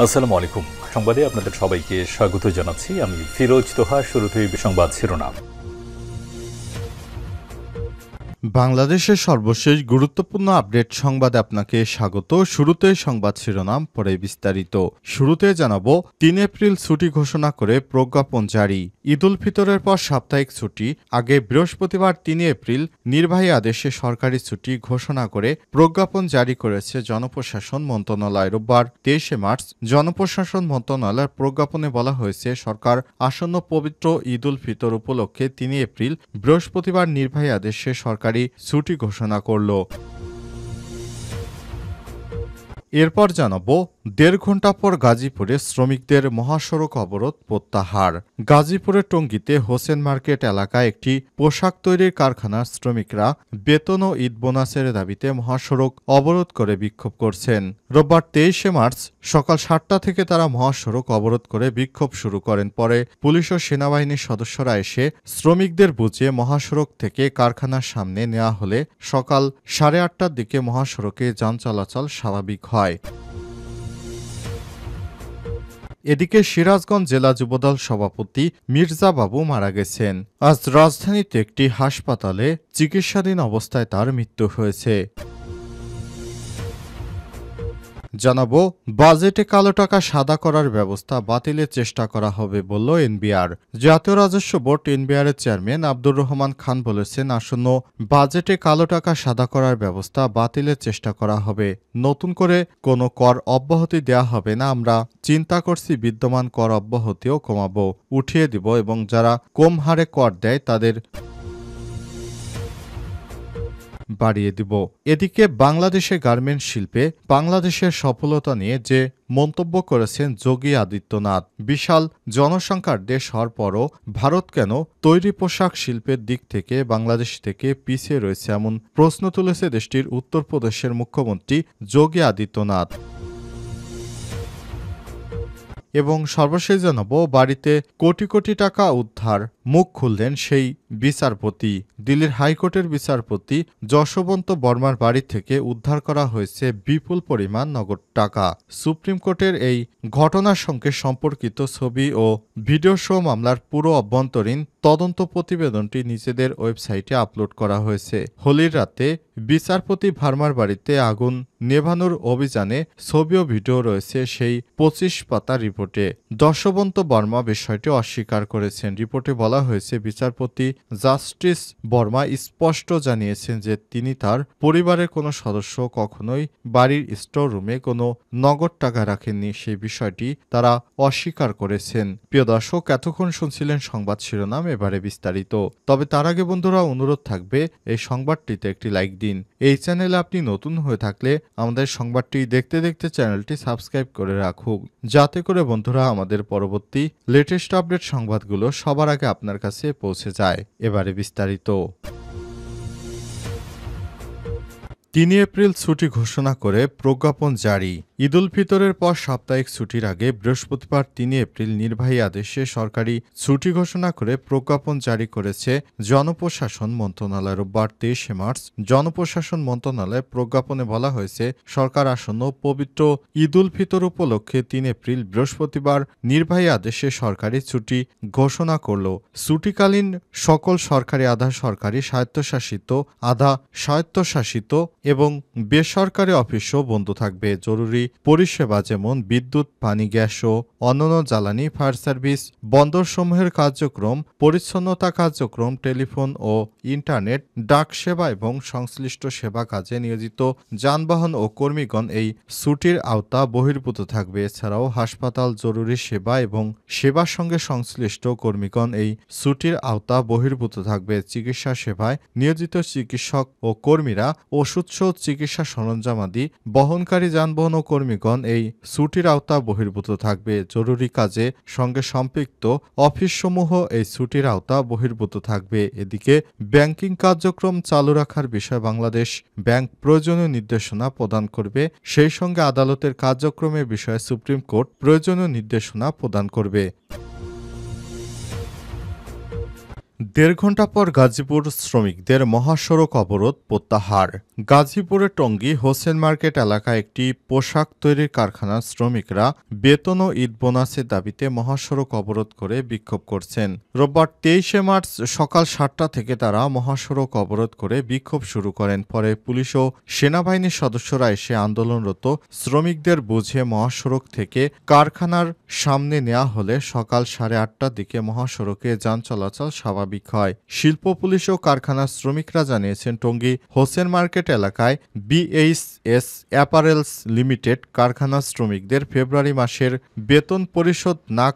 আসসালামু আলাইকুম। সংবাদে আপনাদের সবাইকে স্বাগত জানাচ্ছি। আমি ফিরোজ তোহা। শুরুতেই সংবাদ শিরোনাম। বাংলাদেশের সর্বশেষ গুরুত্বপূর্ণ আপডেট সংবাদে আপনাকে স্বাগত। শুরুতে সংবাদ শিরোনাম, পরে বিস্তারিত। শুরুতে জানাবো ৩ এপ্রিল ছুটি ঘোষণা করে প্রজ্ঞাপন জারি। ঈদ উল ফিতরের পর সাপ্তাহিক ছুটি। আগে বৃহস্পতিবার ৩ এপ্রিল নির্বাহী আদেশে সরকারি ছুটি ঘোষণা করে প্রজ্ঞাপন জারি করেছে জনপ্রশাসন মন্ত্রণালয়। রোববার ২৩ মার্চ জনপ্রশাসন মন্ত্রণালয়ের প্রজ্ঞাপনে বলা হয়েছে, সরকার আসন্ন পবিত্র ঈদ উল ফিতর উপলক্ষে ৩ এপ্রিল বৃহস্পতিবার নির্বাহী আদেশে সরকারি ছুটি ঘোষণা করল। এরপর জানাবো ১.৫ ঘন্টা পর গাজীপুরে শ্রমিকদের মহাসড়ক অবরোধ প্রত্যাহার। গাজীপুরের টঙ্গীতে হোসেন মার্কেট এলাকায় একটি পোশাক তৈরির কারখানার শ্রমিকরা বেতন ও ঈদ বোনাসের দাবিতে মহাসড়ক অবরোধ করে বিক্ষোভ করছেন। রোববার ২৩ মার্চ সকাল ৭টা থেকে তারা মহাসড়ক অবরোধ করে বিক্ষোভ শুরু করেন। পরে পুলিশ ও সেনাবাহিনীর সদস্যরা এসে শ্রমিকদের বুঝিয়ে মহাসড়ক থেকে কারখানার সামনে নেওয়া হলে সকাল ৮:৩০টার দিকে মহাসড়কে যান চলাচল স্বাভাবিক হয়। এদিকে সিরাজগঞ্জ জেলা যুবদল সভাপতি মির্জা বাবু মারা গেছেন। আজ রাজধানীতে একটি হাসপাতালে চিকিৎসাধীন অবস্থায় তার মৃত্যু হয়েছে। জানাবো বাজেটে কালো টাকা সাদা করার ব্যবস্থা বাতিলের চেষ্টা করা হবে বলল এনবিআর। জাতীয় রাজস্ব বোর্ড এনবিআরের চেয়ারম্যান আব্দুর রহমান খান বলেছেন, আসন্ন বাজেটে কালো টাকা সাদা করার ব্যবস্থা বাতিলের চেষ্টা করা হবে। নতুন করে কোনো কর অব্যাহতি দেওয়া হবে না। আমরা চিন্তা করছি বিদ্যমান কর অব্যাহতিও কমাবো, উঠিয়ে দিব এবং যারা কম হারে কর দেয় তাদের বাড়িয়ে দিব। এদিকে বাংলাদেশে গার্মেন্টস শিল্পে বাংলাদেশের সফলতা নিয়ে যে মন্তব্য করেছেন যোগী আদিত্যনাথ, বিশাল জনসংখ্যার দেশ হওয়ার পরও ভারত কেন তৈরি পোশাক শিল্পের দিক থেকে বাংলাদেশ থেকে পিছিয়ে রয়েছে, এমন প্রশ্ন তুলেছে দেশটির উত্তরপ্রদেশের মুখ্যমন্ত্রী যোগী আদিত্যনাথ। এবং সর্বশেষ জানাবো বাড়িতে কোটি কোটি টাকা উদ্ধার, মুখ খুললেন সেই বিচারপতি। দিল্লির হাইকোর্টের বিচারপতি যশবন্ত বর্মার বাড়ি থেকে উদ্ধার করা হয়েছে বিপুল পরিমাণ নগদ টাকা। সুপ্রিম কোর্টের এই ঘটনার সঙ্গে সম্পর্কিত ছবি ও ভিডিও সহ মামলার পুরো অভ্যন্তরীণ তদন্ত প্রতিবেদনটি নিজেদের ওয়েবসাইটে আপলোড করা হয়েছে। হোলির রাতে বিচারপতি ভার্মার বাড়িতে আগুন নেভানোর অভিযানে ছবি ও ভিডিও রয়েছে সেই ২৫ পাতা রিপোর্টে। যশবন্ত বর্মা বিষয়টি অস্বীকার করেছেন। রিপোর্টে বলা হয়েছে, বিচারপতি জাস্টিস বর্মা স্পষ্ট জানিয়েছেন যে তিনি তার পরিবারের কোনো সদস্য কখনোই বাড়ির স্টোর রুমে কোনো নগদ টাকা রাখেননি। সেই বিষয়টি তারা অস্বীকার করেছেন। প্রিয় দর্শক, এতক্ষণ শুনছিলেন সংবাদ শিরোনাম, এবারে বিস্তারিত। তবে তার আগে বন্ধুরা অনুরোধ থাকবে এই সংবাদটিতে একটি লাইক দিন। এই চ্যানেলে আপনি নতুন হয়ে থাকলে আমাদের সংবাদটি দেখতে দেখতে চ্যানেলটি সাবস্ক্রাইব করে রাখুন, যাতে করে বন্ধুরা আমাদের পরবর্তী লেটেস্ট আপডেট সংবাদগুলো সবার আগে আপনার কাছে পৌঁছে যায়। এবারে বিস্তারিত। ৩ এপ্রিল ছুটি ঘোষণা করে প্রজ্ঞাপন জারি। ঈদ উল ফিতরের পর সাপ্তাহিক ছুটির আগে বৃহস্পতিবার ৩ এপ্রিল নির্বাহী আদেশে সরকারি ছুটি ঘোষণা করে প্রজ্ঞাপন জারি করেছে জনপ্রশাসন মন্ত্রণালয়। রোববার ২৩ মার্চ জনপ্রশাসন মন্ত্রণালয়ের প্রজ্ঞাপনে বলা হয়েছে, সরকার আসন্ন পবিত্র ঈদ উল ফিতর উপলক্ষে ৩ এপ্রিল বৃহস্পতিবার নির্বাহী আদেশে সরকারি ছুটি ঘোষণা করল। ছুটিকালীন সকল সরকারি, আধা সরকারি, স্বায়ত্তশাসিত, আধা স্বায়ত্তশাসিত এবং বেসরকারি অফিসও বন্ধ থাকবে। জরুরি পরিষেবা যেমন বিদ্যুৎ, পানি, গ্যাস ও অন্যান্য জ্বালানি, ফায়ার সার্ভিস, বন্দরসমূহের কার্যক্রম, পরিচ্ছন্নতা কার্যক্রম, টেলিফোন ও ইন্টারনেট, ডাক সেবা এবং সংশ্লিষ্ট সেবা কাজে নিয়োজিত যানবাহন ও কর্মীগণ এই ছুটির আওতা বহির্ভূত থাকবে। এছাড়াও হাসপাতাল, জরুরি সেবা এবং সেবার সঙ্গে সংশ্লিষ্ট কর্মীগণ এই ছুটির আওতা বহির্ভূত থাকবে। চিকিৎসা সেবায় নিয়োজিত চিকিৎসক ও কর্মীরা, ওষুধসহ চিকিৎসা সরঞ্জামাদি বহনকারী যানবাহন ও কর্মীগণ এই ছুটির আওতা বহির্ভূত থাকবে। জরুরি কাজে সঙ্গে সম্পৃক্ত অফিসসমূহ এই ছুটির আওতা বহির্ভূত থাকবে। এদিকে ব্যাংকিং কার্যক্রম চালু রাখার বিষয়ে বাংলাদেশ ব্যাংক প্রয়োজনীয় নির্দেশনা প্রদান করবে। সেই সঙ্গে আদালতের কার্যক্রমের বিষয়ে সুপ্রিম কোর্ট প্রয়োজনীয় নির্দেশনা প্রদান করবে। দেড় ঘণ্টা পর গাজীপুর শ্রমিকদের মহাসড়ক অবরোধ প্রত্যাহার। গাজীপুরের টঙ্গী হোসেন মার্কেট এলাকায় একটি পোশাক তৈরির কারখানার শ্রমিকরা বেতন ও ঈদ বোনাসের দাবিতে মহাসড়ক অবরোধ করে বিক্ষোভ করছেন। রোববার ২৩শে মার্চ সকাল ৭টা থেকে তারা মহাসড়ক অবরোধ করে বিক্ষোভ শুরু করেন। পরে পুলিশ ও সেনাবাহিনীর সদস্যরা এসে আন্দোলনরত শ্রমিকদের বুঝিয়ে মহাসড়ক থেকে কারখানার সামনে নেওয়া হলে সকাল ৮:৩০টার দিকে মহাসড়কে যান চলাচল স্বাভাবিক হয়। শিল্প পুলিশ ও কারখানার শ্রমিকরা জানিয়েছেন, টঙ্গী হোসেন মার্কেট এলাকায় বিএইচএস অ্যাপারেলস লিমিটেড কারখানার শ্রমিকদের ফেব্রুয়ারি মাসের বেতন পরিশোধ না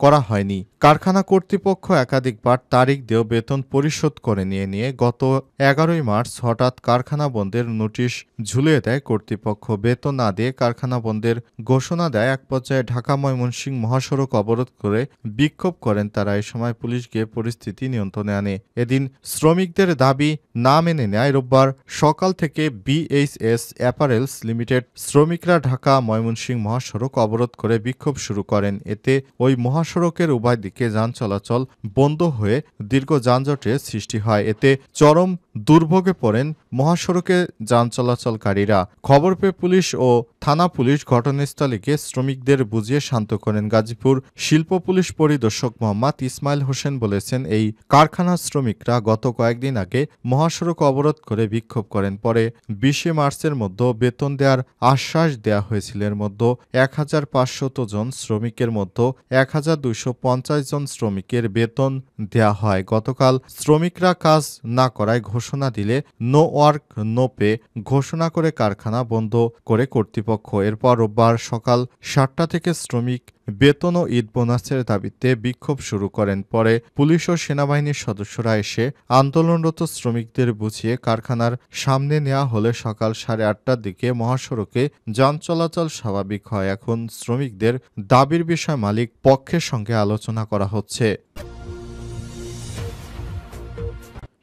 করা হয়নি। কারখানা কর্তৃপক্ষ একাধিকবার তারিখ দিয়েও বেতন পরিশোধ করে নিয়ে গত ১১ই মার্চ হঠাৎ কারখানা বন্ধের নোটিশ ঝুলিয়ে দেয় কর্তৃপক্ষ। বেতন না দিয়ে কারখানা বন্ধের ঘোষণা দেয়। এক পর্যায়ে ঢাকা ময়মনসিংহ মহাসড়ক অবরোধ করে বিক্ষোভ করেন তারা। এ সময় পুলিশ গিয়ে পরিস্থিতি নিয়ন্ত্রণে আনে। এদিন শ্রমিকদের দাবি না মেনে নেয় রোববার সকাল থেকে বিএইচএস অ্যাপারেলস লিমিটেড শ্রমিকরা ঢাকা ময়মনসিংহ মহাসড়ক অবরোধ করে বিক্ষোভ শুরু করেন। এতে ওই মহাসড়কের উভয় দিকে যান চলাচল বন্ধ হয়ে দীর্ঘ যানজটের সৃষ্টি হয়। এতে চরম দুর্ভোগে পড়েন মহাসড়কে যান চলাচলকারীরা। খবর পেয়ে পুলিশ ও থানা পুলিশ ঘটনাস্থলে গিয়ে শ্রমিকদের বুঝিয়ে শান্ত করেন। গাজীপুর শিল্প পুলিশ পরিদর্শক মোহাম্মদ ইসমাইল হোসেন বলেছেন, এই কারখানার শ্রমিকরা গত কয়েকদিন আগে মহাসড়ক অবরোধ করে বিক্ষোভ করেন। পরে ২০শে মার্চের মধ্যে বেতন দেওয়ার আশ্বাস দেওয়া হয়েছিল। এর মধ্যে ১৫০০ জন শ্রমিকের মধ্যে ১২৫০ জন শ্রমিকের বেতন দেওয়া হয়। গতকাল শ্রমিকরা কাজ না করায় ঘোষণা দিলে নো ওয়ার্ক নো পে ঘোষণা করে কারখানা বন্ধ করে কর্তৃপক্ষ। এরপর রোববার সকাল ৭টা থেকে শ্রমিক বেতন ও ঈদ বোনাসের দাবিতে বিক্ষোভ শুরু করেন। পরে পুলিশ ও সেনাবাহিনীর সদস্যরা এসে আন্দোলনরত শ্রমিকদের বুঝিয়ে কারখানার সামনে নেওয়া হলে সকাল ৮:৩০টার দিকে মহাসড়কে যান চলাচল স্বাভাবিক হয়। এখন শ্রমিকদের দাবির বিষয় মালিক পক্ষের সঙ্গে আলোচনা করা হচ্ছে।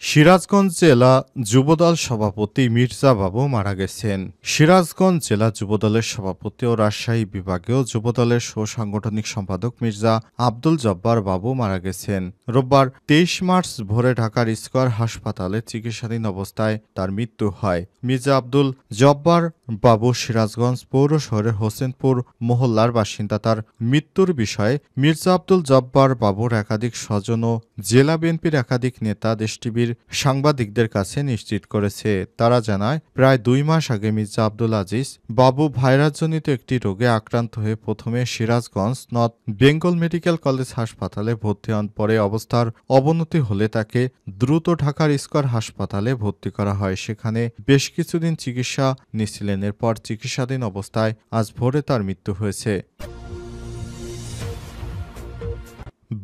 সিরাজগঞ্জ জেলা যুবদল সভাপতি মির্জা বাবু মারা গেছেন। সিরাজগঞ্জ জেলা যুবদলের সভাপতি ও রাজশাহী বিভাগীয় যুবদলের সাংগঠনিক সম্পাদক মির্জা আব্দুল জব্বার বাবু মারা গেছেন। রোববার ২৩ মার্চ ভোরে ঢাকার স্কয়ার হাসপাতালে চিকিৎসাধীন অবস্থায় তার মৃত্যু হয়। মির্জা আব্দুল জব্বার বাবু সিরাজগঞ্জ পৌর শহরের হোসেনপুর মহল্লার বাসিন্দা। তার মৃত্যুর বিষয়ে মির্জা আব্দুল জব্বার বাবুর একাধিক স্বজন ও জেলা বিএনপির একাধিক নেতা দেশ টিভির সাংবাদিকদের কাছে নিশ্চিত করেছে। তারা জানায়, প্রায় ২ মাস আগে মির্জা আব্দুল আজিজ বাবু ভাইরাসজনিত একটি রোগে আক্রান্ত হয়ে প্রথমে Sirajganj north Bengal medical college হাসপাতালে ভর্তি হন। পরে অবস্থার অবনতি হলে তাকে দ্রুত ঢাকার স্কয়ার হাসপাতালে ভর্তি করা হয়। সেখানে বেশ কিছুদিন চিকিৎসা নিচ্ছিলেন। এরপর চিকিৎসাধীন অবস্থায় আজ ভোরে তার মৃত্যু হয়েছে।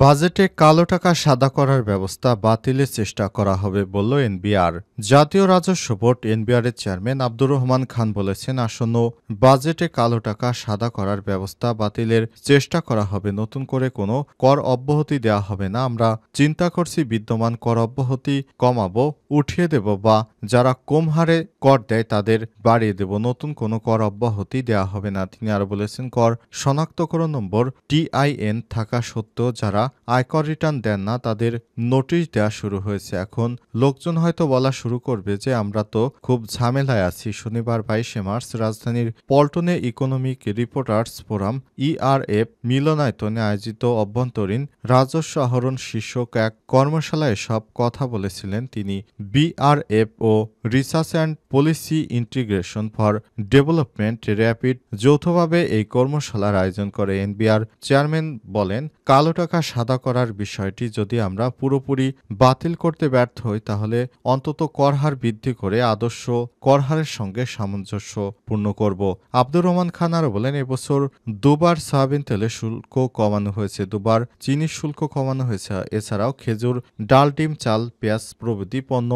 বাজেটে কালো টাকা সাদা করার ব্যবস্থা বাতিলের চেষ্টা করা হবে বলল এনবিআর। জাতীয় রাজস্ব বোর্ড এনবিআরের চেয়ারম্যান আব্দুর রহমান খান বলেছেন, আসন্ন বাজেটে কালো টাকা সাদা করার ব্যবস্থা বাতিলের চেষ্টা করা হবে। নতুন করে কোনো কর অব্যাহতি দেওয়া হবে না। আমরা চিন্তা করছি বিদ্যমান কর অব্যাহতি কমাবো, উঠিয়ে দেব বা যারা কম হারে কর দেয় তাদের বাড়িয়ে দেব। নতুন কোনো কর অব্যাহতি দেওয়া হবে না। তিনি আরো বলেছেন, কর শনাক্তকরণ নম্বর TIN থাকা সত্ত্বেও যারা আয়কর রিটার্ন দেন না তাদের নোটিশ দেওয়া শুরু হয়েছে। এখন লোকজন হয়তো বলা শুরু করবে যে আমরা তো খুব ঝামেলায় আছি। শনিবার ২২শে মার্চ রাজধানীর পল্টনে ইকোনমিক রিপোর্টার্স ফোরাম ERF মিলনায়তনে আয়োজিত অভ্যন্তরীণ রাজস্ব আহরণ শীর্ষক এক কর্মশালায় এসব কথা বলেছিলেন তিনি। BRF ও research and policy integration for development rapid যৌথভাবে এই কর্মশালার আয়োজন করে। এনবিআর চেয়ারম্যান বলেন, কালো টাকা সাদা করার বিষয়টি যদি আমরা পুরোপুরি বাতিল করতে ব্যর্থ হই তাহলে অন্তত করহার বৃদ্ধি করে আদর্শ করহারের সঙ্গে সামঞ্জস্যপূর্ণ করব। আব্দুর রহমান খান আরও বলেন, এবছর দুবার সয়াবিন তেলের শুল্ক কমানো হয়েছে, দুবার চিনির শুল্ক কমানো হয়েছে। এছাড়াও খেজুর, ডাল, ডিম, চাল, পেঁয়াজ প্রভৃতি পণ্য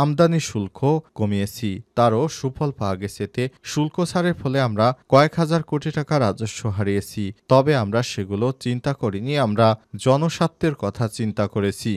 আমদানি শুল্ক কমিয়েছি, তারও সুফল পাওয়া গেছে। এতে শুল্ক ছাড়ের ফলে আমরা কয়েক হাজার কোটি টাকা রাজস্ব হারিয়েছি, তবে আমরা সেগুলো চিন্তা করিনি, আমরা জনস্বার্থের কথা চিন্তা করেছি।